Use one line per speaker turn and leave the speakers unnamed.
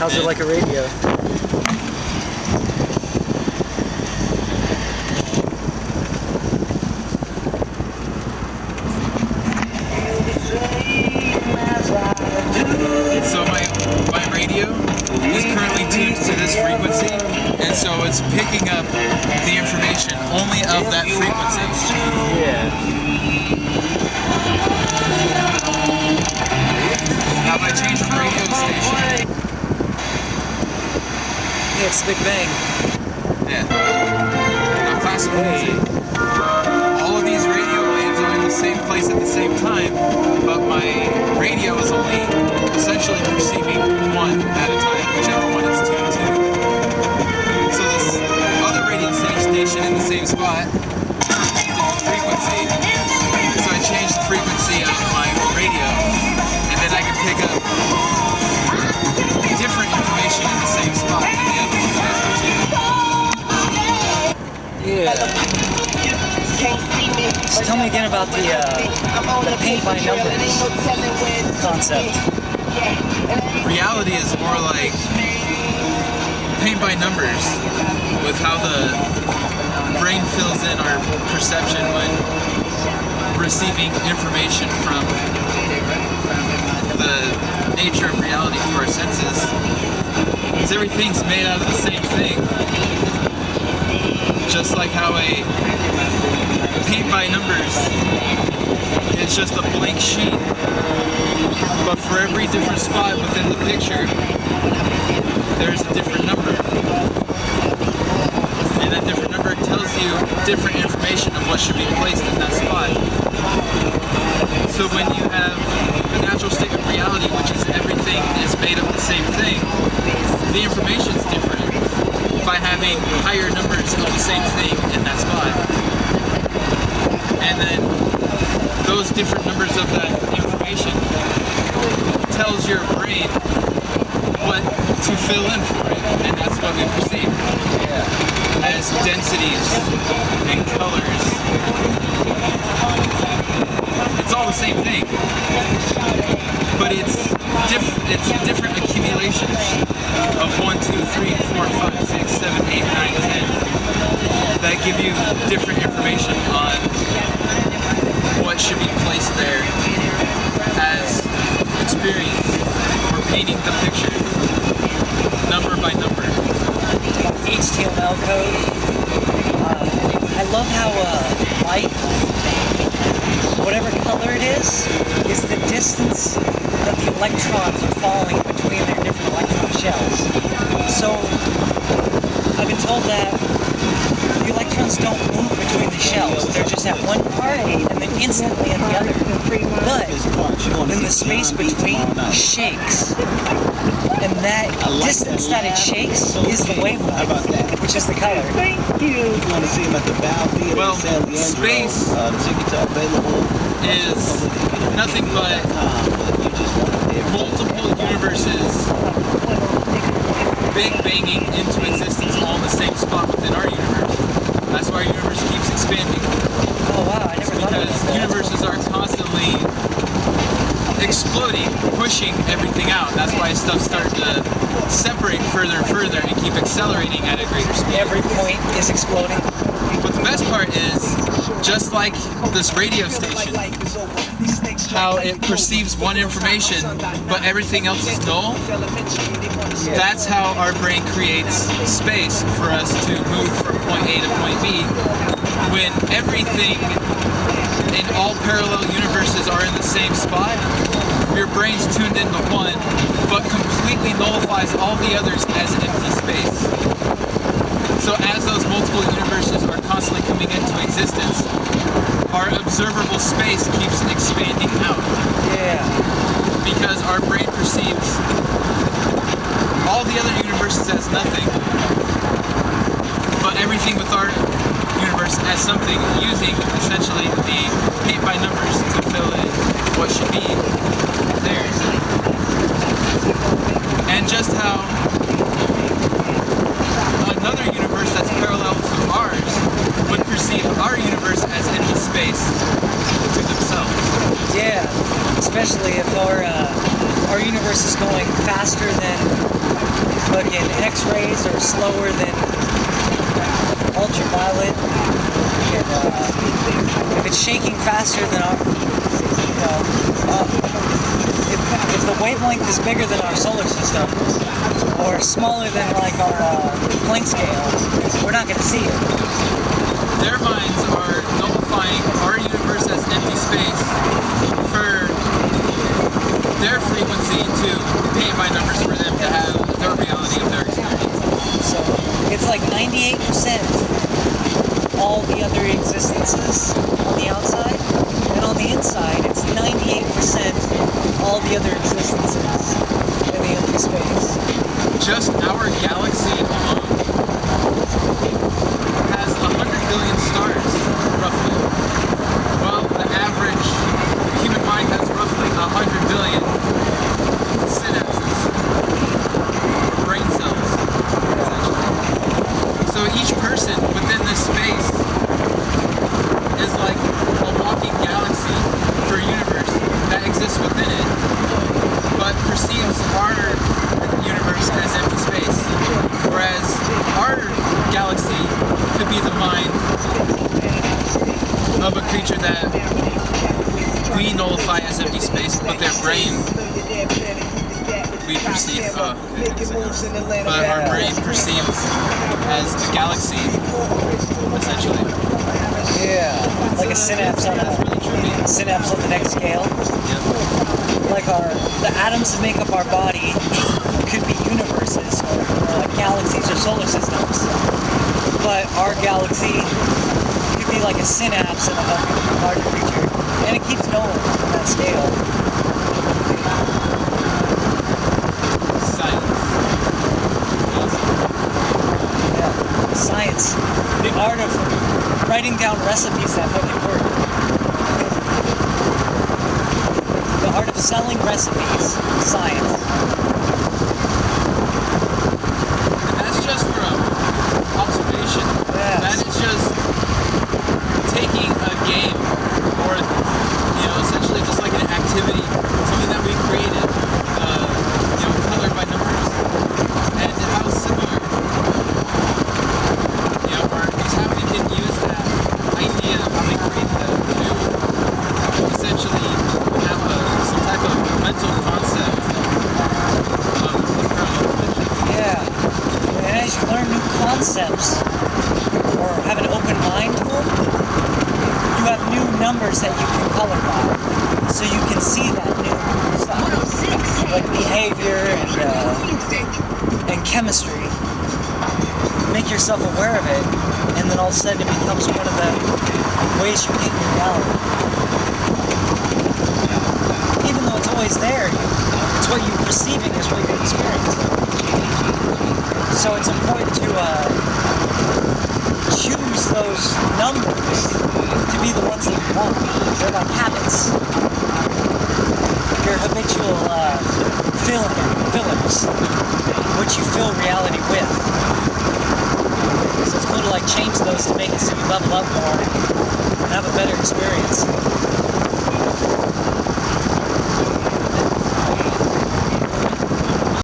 How's it like a radio?
So my radio is currently tuned to this frequency, and so it's picking up the information only of that frequency.
Yeah.
Now if I change the radio station...
Yeah, it's the Big Bang.
Yeah. Now classical music. All of these radio waves are in the same place at the same time, but my radio is only essentially perceiving one at a time, whichever one it's tuned to. So this other radio station in the same spot, different frequency. So I changed the frequency of my radio, and then I can pick up different information in the same spot than the other ones that I was perceiving.
Yeah. So tell me again about the paint by numbers concept.
Reality is more like paint by numbers, with how the brain fills in our perception when receiving information from the nature of reality through our senses. Because everything's made out of the same thing. Just like how a paint by numbers is just a blank sheet, but for every different spot within the picture, there's a different number. And that different number tells you different information of what should be placed in that spot. So when you have a natural state of reality, which is everything is made of the same thing, the information's different by having higher numbers of the same thing in that spot. And then those different numbers of that information tells your brain what to fill in for it, and that's what we perceive as densities and colors. It's all the same thing, but it's different accumulations of 1, 2, 3, 4, 5, 6, 7, 8, 9, 10 that give you different information on what should be placed there as experience or painting the picture number by number.
HTML code. I love how light, whatever color it is the distance that the electrons are falling between their different electron shells. So I've been told that the electrons don't move between the shells. They're just at one part and then instantly at the other. But then the space between shakes. And that distance that it shakes is the wavelength, which is the color.
Well, space is nothing but multiple universes big banging into existence all in the same spot within our universe. That's why our universe keeps expanding.
Oh wow, I never thought of that.
Because universes are constantly exploding, pushing everything out. That's why stuff starts to separate further and further and keep accelerating at a greater speed.
Every point is exploding.
But the best part is, just like this radio station, how it perceives one information, but everything else is null. That's how our brain creates space for us to move from point A to point B. When everything in all parallel universes are in the same spot, your brain's tuned into one, but completely nullifies all the others as empty space. So as those multiple universes are constantly coming into existence, our observable space keeps expanding out.
Yeah.
Because our brain perceives all the other universes as nothing, but everything with our universe as something, using essentially the paint by numbers to fill in what should be there. And just how another universe that's parallel to ours would perceive our universe as empty space to themselves.
Yeah, especially if our universe is going faster faster than fucking X-rays or slower than ultraviolet, and if it's shaking faster than our, if the wavelength is bigger than our solar system or smaller than like our Planck scale, we're not going to see it.
Their minds are nullifying our universe as empty space for their frequency to paint by numbers for them to have their reality of their experience.
So it's like 98% all the other existences on the outside, and on the inside it's 98% all the other existences in the empty space.
Just our galaxy alone has 100 billion stars, roughly. Well, the average human mind has roughly 100 billion synapses, brain cells, essentially. So each person within this space is like a walking galaxy for a universe that exists within it, but perceives our universe as empty space. Whereas our galaxy could be the mind of a creature that we nullify as empty space, but their brain we perceive, but our brain perceives as a galaxy, essentially.
Yeah, like a synapse on the next scale.
Yep.
Like the atoms that make up our body could be universes or galaxies or solar systems, but our galaxy could be like a synapse in a larger creature, and it keeps going on that scale.
Science.
Yeah, science, the art of writing down recipes that fucking work. The art of selling recipes, science.
And that's just from observation.
Yeah.
That is just taking a game, or essentially just like an activity, something that we created, colored by numbers, and how similar, or just how we can use that idea of how we create that to essentially have some type of mental concept of the paranormal dimensions.
Yeah, and as you learn new concepts, or have an open mind to them, you have new numbers that you can color by, so you can see that new stuff, like behavior and chemistry. Make yourself aware of it, and then all of a sudden it becomes one of the ways you get your reality. Even though it's always there, it's what you're perceiving is what you're experiencing. So it's important to choose those numbers to be the ones that you want. They're like habits. Your habitual fillers, which you fill reality with. So it's cool to like change those to make it so you level up more and have a better experience.